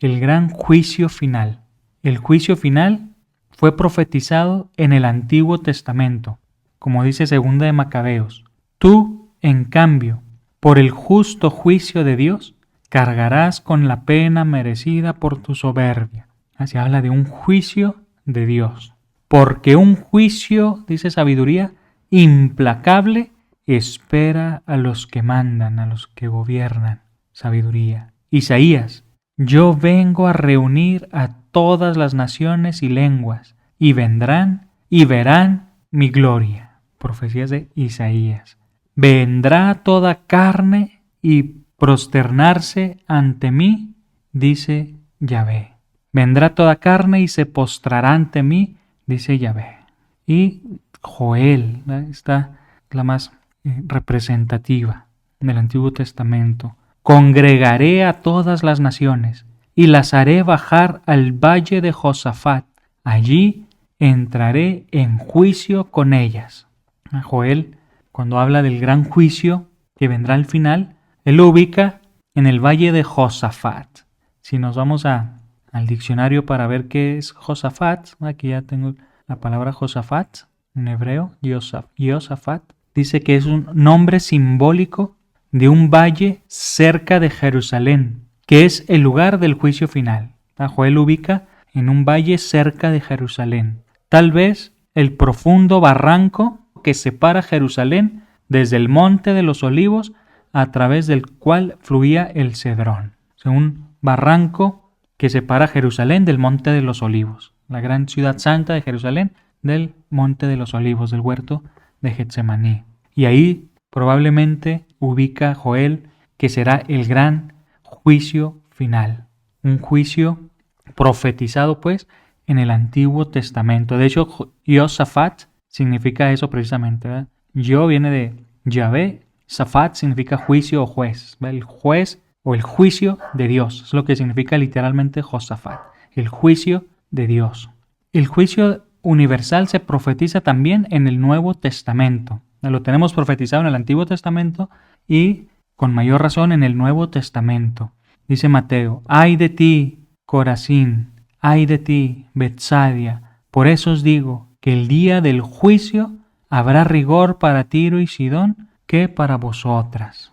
el gran juicio final. El juicio final fue profetizado en el Antiguo Testamento, como dice 2 de Macabeos. Tú, en cambio, por el justo juicio de Dios, cargarás con la pena merecida por tu soberbia. Así habla de un juicio de Dios. Porque un juicio, dice Sabiduría, implacable, espera a los que mandan, a los que gobiernan. Sabiduría. Isaías, yo vengo a reunir a todas las naciones y lenguas, y vendrán y verán mi gloria. Profecías de Isaías. Vendrá toda carne y prosternarse ante mí, dice Yahvé. Vendrá toda carne y se postrará ante mí, dice Yahvé. Y Joel, esta es la más representativa del Antiguo Testamento. Congregaré a todas las naciones y las haré bajar al valle de Josafat. Allí entraré en juicio con ellas. Joel, cuando habla del gran juicio que vendrá al final, él lo ubica en el valle de Josafat. Si nos vamos al diccionario para ver qué es Josafat, aquí ya tengo la palabra Josafat, en hebreo, Yosafat, dice que es un nombre simbólico de un valle cerca de Jerusalén, que es el lugar del juicio final. Joel ubica en un valle cerca de Jerusalén. Tal vez el profundo barranco que separa Jerusalén desde el Monte de los Olivos, a través del cual fluía el Cedrón. O sea, un barranco que separa Jerusalén del Monte de los Olivos, la gran ciudad santa de Jerusalén, del Monte de los Olivos, del huerto de Getsemaní. Y ahí probablemente ubica Joel que será el gran juicio final. Un juicio profetizado, pues, en el Antiguo Testamento. De hecho, Yosafat significa eso precisamente, ¿verdad? Yo viene de Yahvé, Safat significa juicio o juez, ¿verdad? El juez o el juicio de Dios. Es lo que significa literalmente Josafat, el juicio de Dios. El juicio universal se profetiza también en el Nuevo Testamento. Lo tenemos profetizado en el Antiguo Testamento y con mayor razón en el Nuevo Testamento. Dice Mateo, ay de ti, Corazín, ay de ti, Betsaida, por eso os digo que el día del juicio habrá rigor para Tiro y Sidón que para vosotras.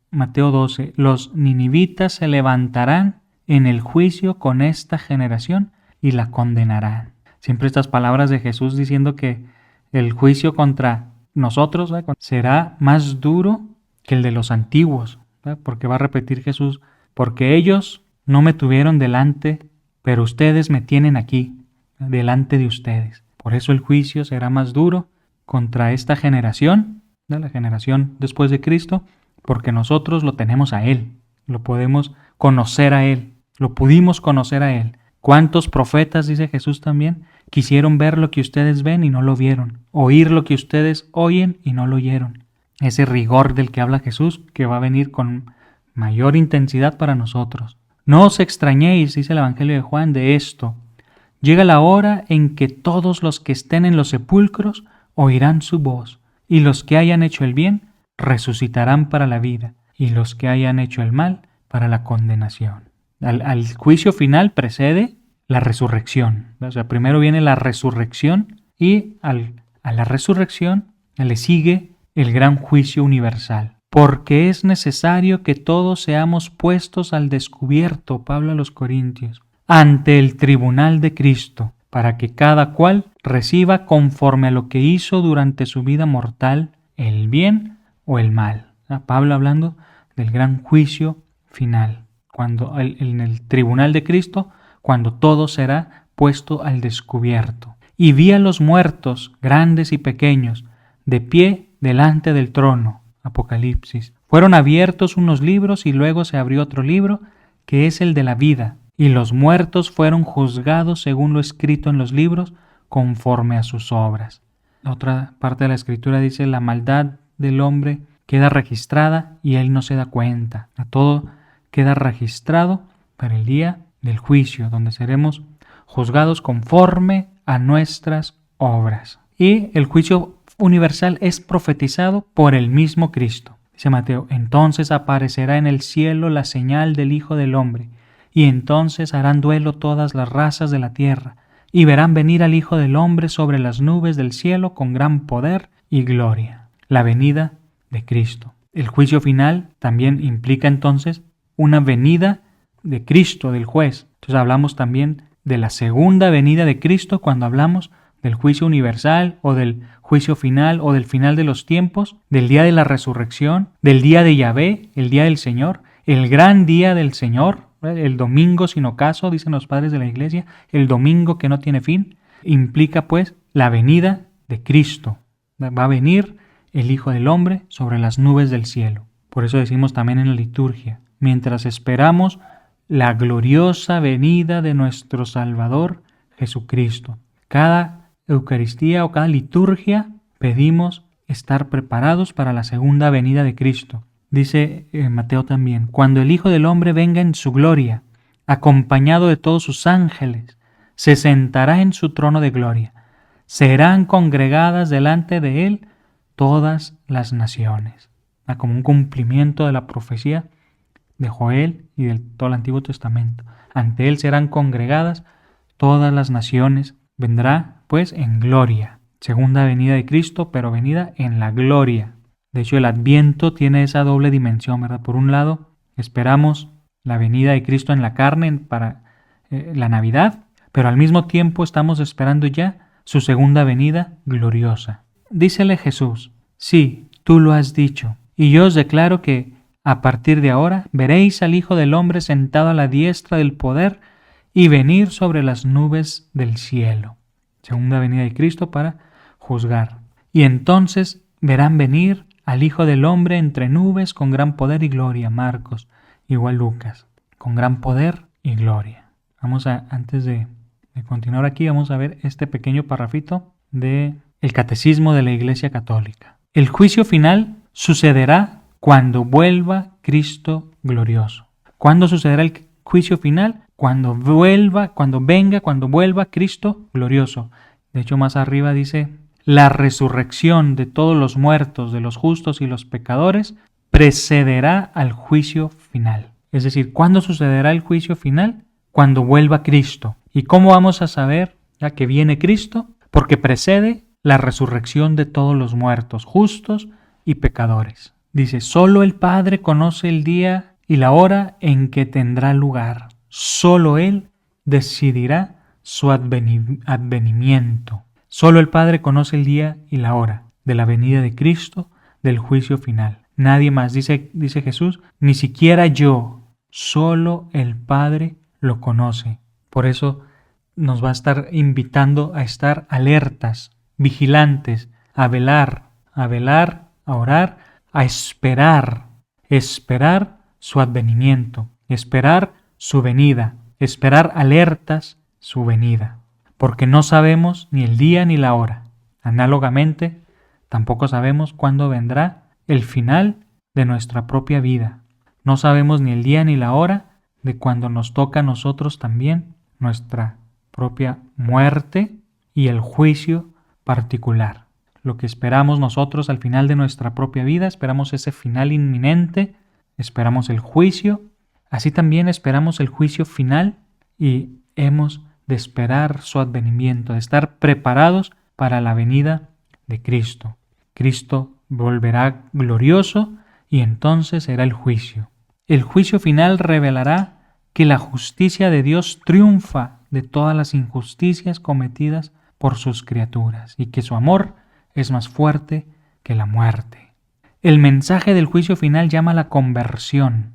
Mateo 12, los ninivitas se levantarán en el juicio con esta generación y la condenarán. Siempre estas palabras de Jesús diciendo que el juicio contra nosotros, ¿verdad?, será más duro que el de los antiguos, ¿verdad? Porque va a repetir Jesús, porque ellos no me tuvieron delante, pero ustedes me tienen aquí, delante de ustedes. Por eso el juicio será más duro contra esta generación, ¿verdad?, la generación después de Cristo, porque nosotros lo tenemos a Él, lo podemos conocer a Él, lo pudimos conocer a Él. ¿Cuántos profetas, dice Jesús también, quisieron ver lo que ustedes ven y no lo vieron, oír lo que ustedes oyen y no lo oyeron? Ese rigor del que habla Jesús, que va a venir con mayor intensidad para nosotros. No os extrañéis, dice el Evangelio de Juan, de esto. Llega la hora en que todos los que estén en los sepulcros oirán su voz, y los que hayan hecho el bien resucitarán para la vida, y los que hayan hecho el mal para la condenación. Al juicio final precede la resurrección. O sea, primero viene la resurrección y a la resurrección le sigue el gran juicio universal. Porque es necesario que todos seamos puestos al descubierto, Pablo a los Corintios, ante el tribunal de Cristo, para que cada cual reciba conforme a lo que hizo durante su vida mortal, el bien o el mal. Pablo hablando del gran juicio final, cuando en el tribunal de Cristo, cuando todo será puesto al descubierto. Y vi a los muertos, grandes y pequeños, de pie delante del trono. Apocalipsis. Fueron abiertos unos libros y luego se abrió otro libro, que es el de la vida, y los muertos fueron juzgados según lo escrito en los libros, conforme a sus obras. La otra parte de la Escritura dice, la maldad del hombre queda registrada y él no se da cuenta. A todo queda registrado para el día del juicio, donde seremos juzgados conforme a nuestras obras. Y el juicio universal es profetizado por el mismo Cristo. Dice Mateo, entonces aparecerá en el cielo la señal del Hijo del Hombre, y entonces harán duelo todas las razas de la tierra, y verán venir al Hijo del Hombre sobre las nubes del cielo con gran poder y gloria. La venida de Cristo. El juicio final también implica entonces una venida de Cristo, del juez. Entonces hablamos también de la segunda venida de Cristo cuando hablamos del juicio universal o del juicio final o del final de los tiempos, del día de la resurrección, del día de Yahvé, el día del Señor, el gran día del Señor, el domingo sin ocaso, dicen los padres de la iglesia, el domingo que no tiene fin, implica pues la venida de Cristo. Va a venir el Hijo del Hombre sobre las nubes del cielo. Por eso decimos también en la liturgia, mientras esperamos la gloriosa venida de nuestro Salvador Jesucristo. Cada Eucaristía o cada liturgia pedimos estar preparados para la segunda venida de Cristo. Dice Mateo también, cuando el Hijo del Hombre venga en su gloria, acompañado de todos sus ángeles, se sentará en su trono de gloria. Serán congregadas delante de él todas las naciones. Como un cumplimiento de la profecía de Joel y de todo el Antiguo Testamento. Ante él serán congregadas todas las naciones. Vendrá, pues, en gloria. Segunda venida de Cristo, pero venida en la gloria. De hecho, el Adviento tiene esa doble dimensión, ¿verdad? Por un lado, esperamos la venida de Cristo en la carne para la Navidad, pero al mismo tiempo estamos esperando ya su segunda venida gloriosa. Dícele Jesús, sí, tú lo has dicho, y yo os declaro que a partir de ahora veréis al Hijo del Hombre sentado a la diestra del poder y venir sobre las nubes del cielo. Segunda venida de Cristo para juzgar. Y entonces verán venir al Hijo del Hombre entre nubes con gran poder y gloria. Marcos, igual Lucas, con gran poder y gloria. Antes de continuar aquí, vamos a ver este pequeño parrafito de el Catecismo de la Iglesia Católica. El juicio final sucederá cuando vuelva Cristo glorioso. ¿Cuándo sucederá el juicio final? Cuando vuelva Cristo glorioso. De hecho, más arriba dice, la resurrección de todos los muertos, de los justos y los pecadores, precederá al juicio final. Es decir, ¿cuándo sucederá el juicio final? Cuando vuelva Cristo. ¿Y cómo vamos a saber ya que viene Cristo? Porque precede la resurrección de todos los muertos, justos y pecadores. Dice, solo el Padre conoce el día y la hora en que tendrá lugar. Solo Él decidirá su advenimiento. Solo el Padre conoce el día y la hora de la venida de Cristo, del juicio final. Nadie más, dice Jesús, ni siquiera yo, solo el Padre lo conoce. Por eso nos va a estar invitando a estar alertas, vigilantes, a velar, a orar, a esperar su advenimiento, esperar su venida, esperar alertas su venida, porque no sabemos ni el día ni la hora. Análogamente, tampoco sabemos cuándo vendrá el final de nuestra propia vida. No sabemos ni el día ni la hora de cuando nos toca a nosotros también nuestra propia muerte y el juicio particular. Lo que esperamos nosotros al final de nuestra propia vida, esperamos ese final inminente, esperamos el juicio, así también esperamos el juicio final y hemos de esperar su advenimiento, de estar preparados para la venida de Cristo. Cristo volverá glorioso y entonces será el juicio. El juicio final revelará que la justicia de Dios triunfa de todas las injusticias cometidas por sus criaturas y que su amor es más fuerte que la muerte. El mensaje del juicio final llama a la conversión,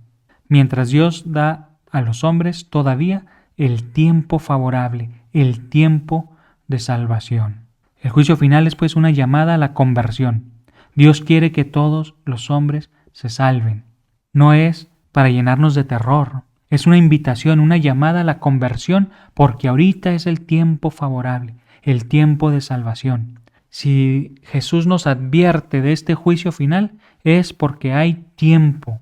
mientras Dios da a los hombres todavía el tiempo favorable, el tiempo de salvación. El juicio final es pues una llamada a la conversión. Dios quiere que todos los hombres se salven. No es para llenarnos de terror, es una invitación, una llamada a la conversión, porque ahorita es el tiempo favorable, el tiempo de salvación. Si Jesús nos advierte de este juicio final, es porque hay tiempo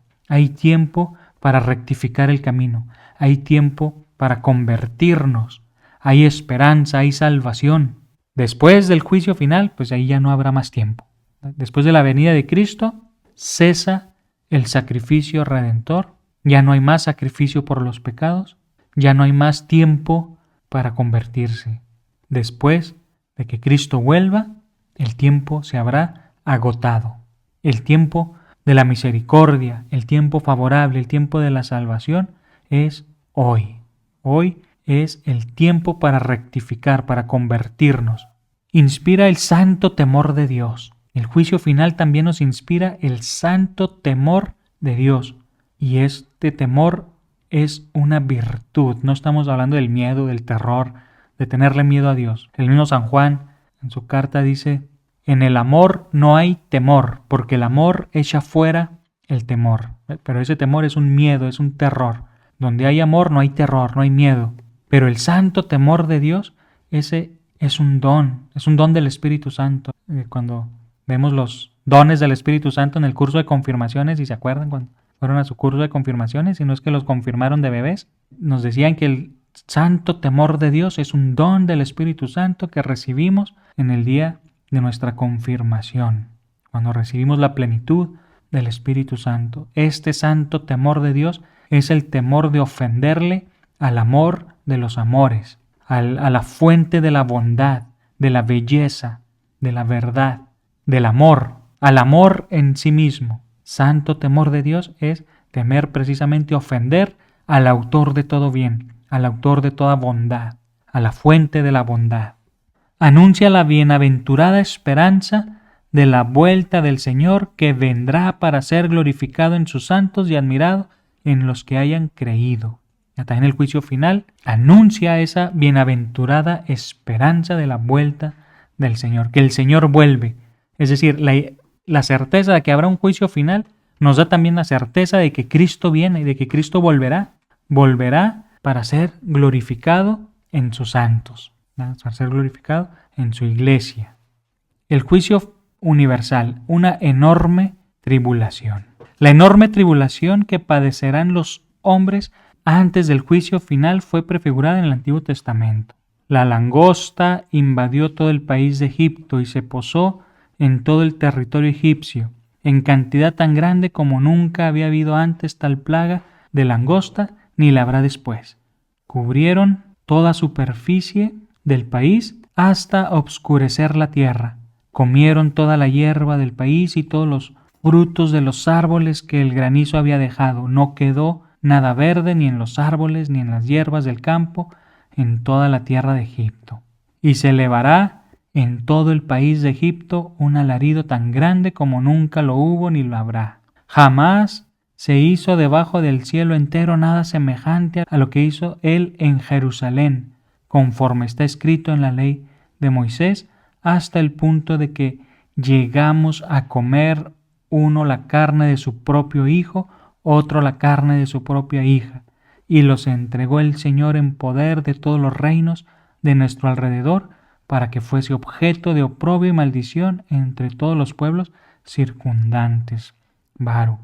para rectificar el camino, hay tiempo para convertirnos, hay esperanza, hay salvación. Después del juicio final, pues ahí ya no habrá más tiempo. Después de la venida de Cristo, cesa el sacrificio redentor, ya no hay más sacrificio por los pecados, Ya no hay más tiempo para convertirse. Después de que Cristo vuelva, el tiempo se habrá agotado. El tiempo de la misericordia, el tiempo favorable, el tiempo de la salvación es hoy. Hoy es el tiempo para rectificar, para convertirnos. Inspira el santo temor de Dios. El juicio final también nos inspira el santo temor de Dios. Y este temor es una virtud. No estamos hablando del miedo, del terror, de tenerle miedo a Dios. El mismo San Juan en su carta dice: en el amor no hay temor, porque el amor echa fuera el temor. Pero ese temor es un miedo, es un terror. Donde hay amor no hay terror, no hay miedo. Pero el santo temor de Dios, ese es un don del Espíritu Santo. Cuando vemos los dones del Espíritu Santo en el curso de confirmaciones, si se acuerdan cuando fueron a su curso de confirmaciones, y no es que los confirmaron de bebés, nos decían que el santo temor de Dios es un don del Espíritu Santo que recibimos en el día de nuestra confirmación, cuando recibimos la plenitud del Espíritu Santo. Este santo temor de Dios es el temor de ofenderle al amor de los amores, a la fuente de la bondad, de la belleza, de la verdad, del amor, al amor en sí mismo. Santo temor de Dios es temer precisamente ofender al autor de todo bien, al autor de toda bondad, a la fuente de la bondad. Anuncia la bienaventurada esperanza de la vuelta del Señor, que vendrá para ser glorificado en sus santos y admirado en los que hayan creído. Hasta en el juicio final anuncia esa bienaventurada esperanza de la vuelta del Señor, que el Señor vuelve. Es decir, la certeza de que habrá un juicio final nos da también la certeza de que Cristo viene y de que Cristo volverá para ser glorificado en sus santos, para ser glorificado en su iglesia. El juicio universal, una enorme tribulación. La enorme tribulación que padecerán los hombres antes del juicio final fue prefigurada en el Antiguo Testamento. La langosta invadió todo el país de Egipto y se posó en todo el territorio egipcio, en cantidad tan grande como nunca había habido antes tal plaga de langosta, ni la habrá después. Cubrieron toda superficie del país hasta obscurecer la tierra. Comieron toda la hierba del país y todos los frutos de los árboles que el granizo había dejado. No quedó nada verde ni en los árboles ni en las hierbas del campo en toda la tierra de Egipto. Y se elevará en todo el país de Egipto un alarido tan grande como nunca lo hubo ni lo habrá. Jamás se hizo debajo del cielo entero nada semejante a lo que hizo él en Jerusalén, conforme está escrito en la ley de Moisés, hasta el punto de que llegamos a comer uno la carne de su propio hijo, otro la carne de su propia hija, y los entregó el Señor en poder de todos los reinos de nuestro alrededor, para que fuese objeto de oprobio y maldición entre todos los pueblos circundantes. Baruch.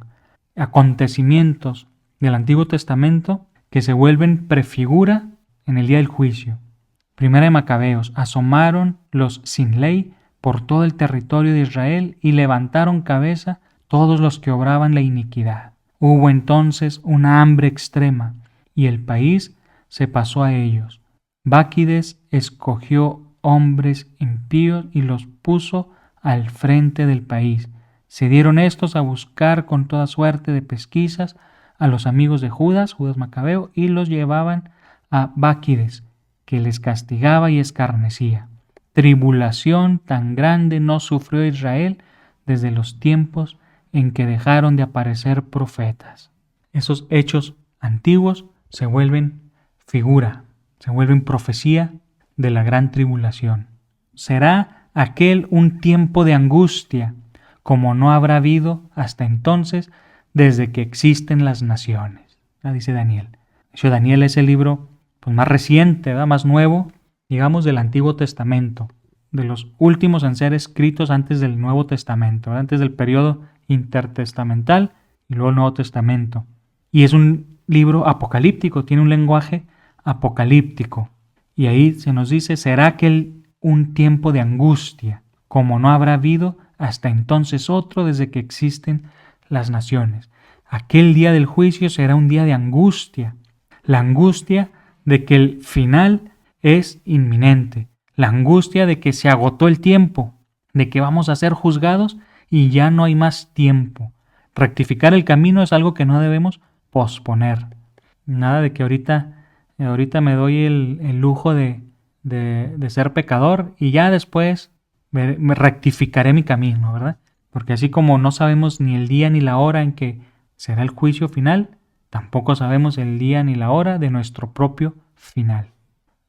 Acontecimientos del Antiguo Testamento que se vuelven prefigura en el día del juicio. Primera de Macabeos: asomaron los sin ley por todo el territorio de Israel y levantaron cabeza todos los que obraban la iniquidad. Hubo entonces una hambre extrema y el país se pasó a ellos. Báquides escogió hombres impíos y los puso al frente del país. Se dieron estos a buscar con toda suerte de pesquisas a los amigos de Judas Macabeo, y los llevaban a Báquides, que les castigaba y escarnecía. Tribulación tan grande no sufrió Israel desde los tiempos en que dejaron de aparecer profetas. Esos hechos antiguos se vuelven figura, se vuelven profecía de la gran tribulación. Será aquel un tiempo de angustia, como no habrá habido hasta entonces desde que existen las naciones. Dice Daniel. Daniel es el libro más reciente, más nuevo, digamos, del Antiguo Testamento, de los últimos en ser escritos antes del Nuevo Testamento, antes del periodo intertestamental y luego el Nuevo Testamento. Y es un libro apocalíptico, tiene un lenguaje apocalíptico. Y ahí se nos dice: será aquel un tiempo de angustia, como no habrá habido hasta entonces otro desde que existen las naciones. Aquel día del juicio será un día de angustia. La angustia de que el final es inminente, la angustia de que se agotó el tiempo, de que vamos a ser juzgados y ya no hay más tiempo. Rectificar el camino es algo que no debemos posponer. Nada de que ahorita me doy el lujo de ser pecador y ya después me rectificaré mi camino, ¿verdad? Porque así como no sabemos ni el día ni la hora en que será el juicio final, tampoco sabemos el día ni la hora de nuestro propio final.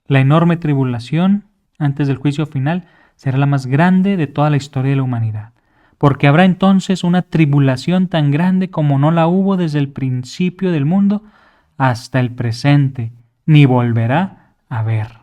La enorme tribulación antes del juicio final será la más grande de toda la historia de la humanidad, porque habrá entonces una tribulación tan grande como no la hubo desde el principio del mundo hasta el presente, ni volverá a haber.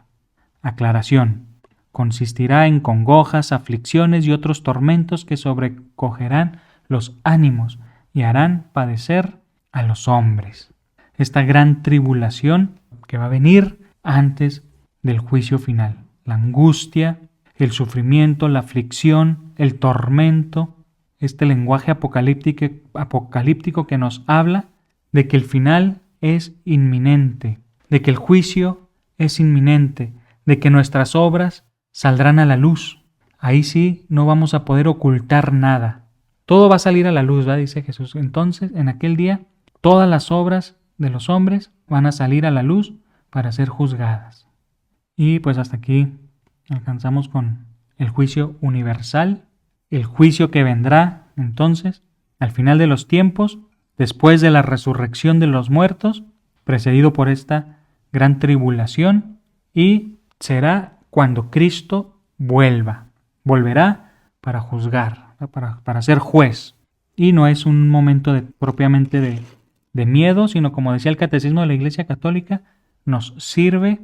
Aclaración. Consistirá en congojas, aflicciones y otros tormentos que sobrecogerán los ánimos y harán padecer a los hombres. Esta gran tribulación que va a venir antes del juicio final. La angustia, el sufrimiento, la aflicción, el tormento, este lenguaje apocalíptico que nos habla de que el final es inminente, de que el juicio es inminente, de que nuestras obras saldrán a la luz. Ahí sí no vamos a poder ocultar nada. Todo va a salir a la luz, ¿verdad? Dice Jesús. Entonces, en aquel día, todas las obras de los hombres van a salir a la luz para ser juzgadas. Y pues hasta aquí alcanzamos con el juicio universal, el juicio que vendrá entonces al final de los tiempos, después de la resurrección de los muertos, precedido por esta gran tribulación, y será cuando Cristo volverá para juzgar, para ser juez. Y no es un momento propiamente de miedo, sino como decía el Catecismo de la Iglesia Católica, nos sirve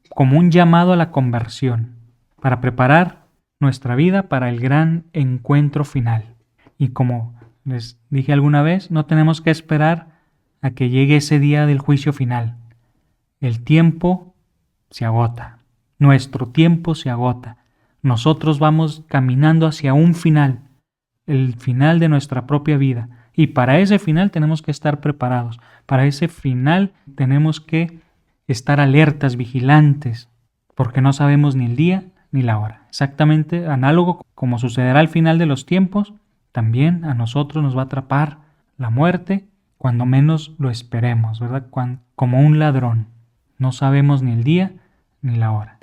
como un llamado a la conversión, para preparar nuestra vida para el gran encuentro final. Y como les dije alguna vez, no tenemos que esperar a que llegue ese día del juicio final. El tiempo se agota, nuestro tiempo se agota. Nosotros vamos caminando hacia un final, el final de nuestra propia vida. Y para ese final tenemos que estar preparados. Para ese final tenemos que estar alertas, vigilantes, porque no sabemos ni el día ni la hora. Exactamente análogo como sucederá al final de los tiempos, también a nosotros nos va a atrapar la muerte cuando menos lo esperemos, ¿verdad? Como un ladrón. No sabemos ni el día ni la hora.